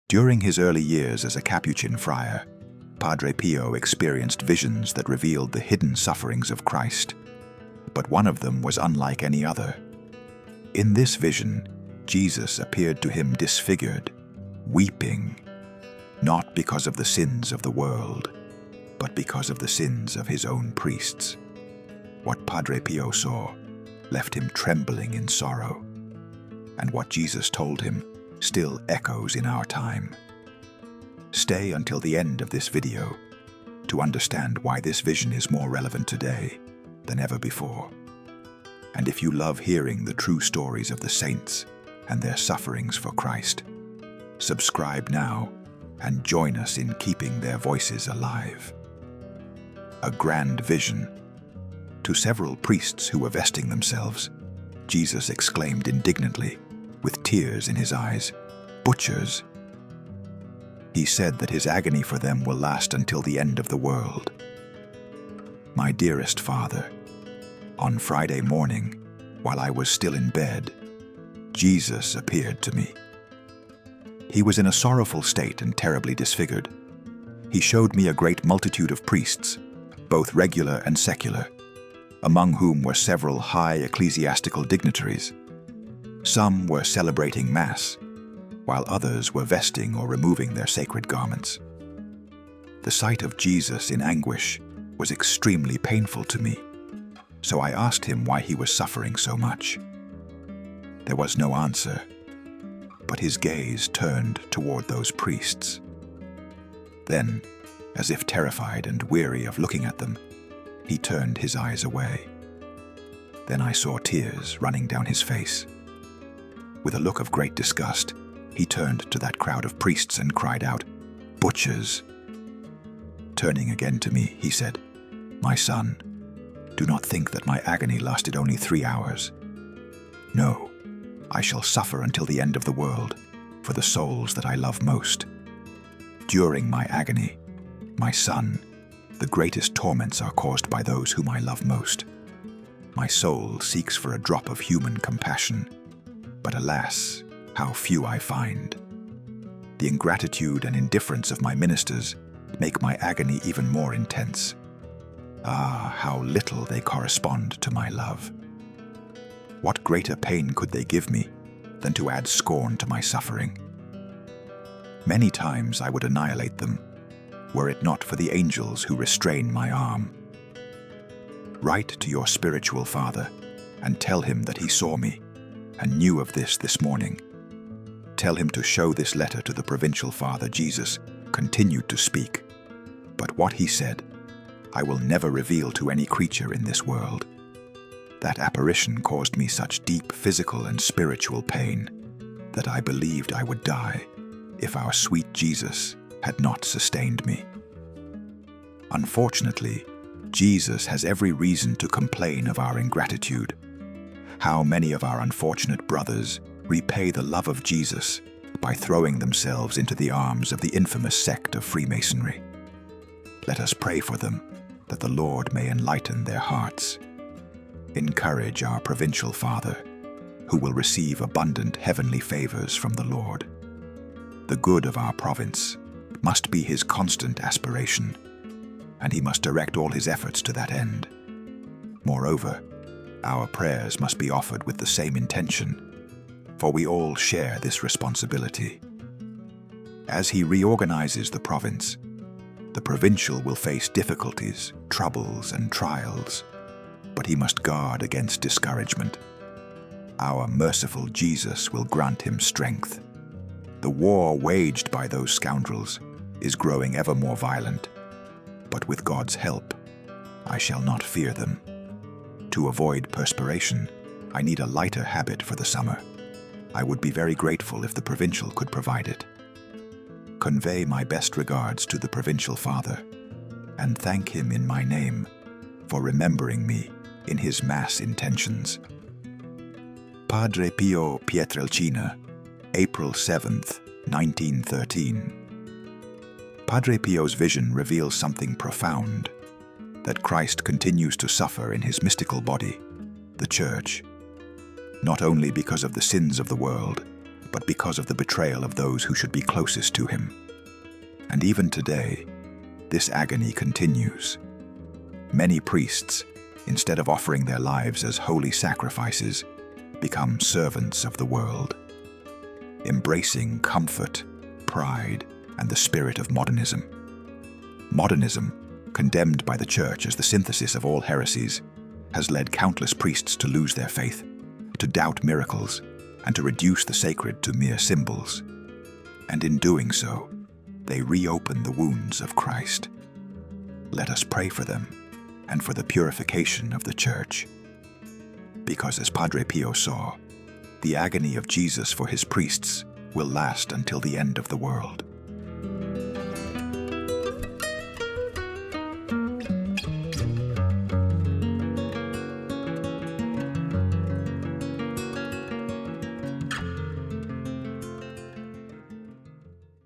During his early years as a Capuchin friar, Padre Pio experienced visions that revealed the hidden sufferings of Christ, but one of them was unlike any other. In this vision, Jesus appeared to him disfigured, weeping, not because of the sins of the world, but because of the sins of his own priests. What Padre Pio saw left him trembling in sorrow, and what Jesus told him still echoes in our time. Stay until the end of this video to understand why this vision is more relevant today than ever before. And if you love hearing the true stories of the saints and their sufferings for Christ, subscribe now and join us in keeping their voices alive. A grand vision. To several priests who were vesting themselves, Jesus exclaimed indignantly, with tears in his eyes, "Butchers!" He said that his agony for them will last until the end of the world. My dearest Father, on Friday morning, while I was still in bed, Jesus appeared to me. He was in a sorrowful state and terribly disfigured. He showed me a great multitude of priests, both regular and secular, among whom were several high ecclesiastical dignitaries. Some were celebrating Mass, while others were vesting or removing their sacred garments. The sight of Jesus in anguish was extremely painful to me, so I asked him why he was suffering so much. There was no answer, but his gaze turned toward those priests. Then, as if terrified and weary of looking at them, he turned his eyes away. Then I saw tears running down his face. With a look of great disgust, he turned to that crowd of priests and cried out, "Butchers!" Turning again to me, he said, "My son, do not think that my agony lasted only 3 hours. No, I shall suffer until the end of the world for the souls that I love most. During my agony, my son, the greatest torments are caused by those whom I love most. My soul seeks for a drop of human compassion, but alas, how few I find. The ingratitude and indifference of my ministers make my agony even more intense. Ah, how little they correspond to my love. What greater pain could they give me than to add scorn to my suffering? Many times I would annihilate them, were it not for the angels who restrain my arm. Write to your spiritual father and tell him that he saw me and knew of this morning. Tell him to show this letter to the provincial father. Jesus continued to speak, but what he said, I will never reveal to any creature in this world. That apparition caused me such deep physical and spiritual pain that I believed I would die if our sweet Jesus had not sustained me. Unfortunately, Jesus has every reason to complain of our ingratitude. How many of our unfortunate brothers repay the love of Jesus by throwing themselves into the arms of the infamous sect of Freemasonry? Let us pray for them, that the Lord may enlighten their hearts. Encourage our provincial father, who will receive abundant heavenly favors from the Lord. The good of our province must be his constant aspiration, and he must direct all his efforts to that end. Moreover, our prayers must be offered with the same intention, for we all share this responsibility. As he reorganizes the province, the provincial will face difficulties, troubles, and trials, but he must guard against discouragement. Our merciful Jesus will grant him strength. The war waged by those scoundrels is growing ever more violent, but with God's help, I shall not fear them. To avoid perspiration, I need a lighter habit for the summer. I would be very grateful if the provincial could provide it. Convey my best regards to the provincial father, and thank him in my name for remembering me in his Mass intentions. Padre Pio Pietrelcina, April 7th, 1913. Padre Pio's vision reveals something profound, that Christ continues to suffer in his mystical body, the Church, not only because of the sins of the world, but because of the betrayal of those who should be closest to him. And even today, this agony continues. Many priests, instead of offering their lives as holy sacrifices, become servants of the world, embracing comfort, pride, and the spirit of modernism. Modernism, condemned by the Church as the synthesis of all heresies, has led countless priests to lose their faith, to doubt miracles, and to reduce the sacred to mere symbols. And in doing so, they reopen the wounds of Christ. Let us pray for them and for the purification of the Church. Because as Padre Pio saw, the agony of Jesus for his priests will last until the end of the world.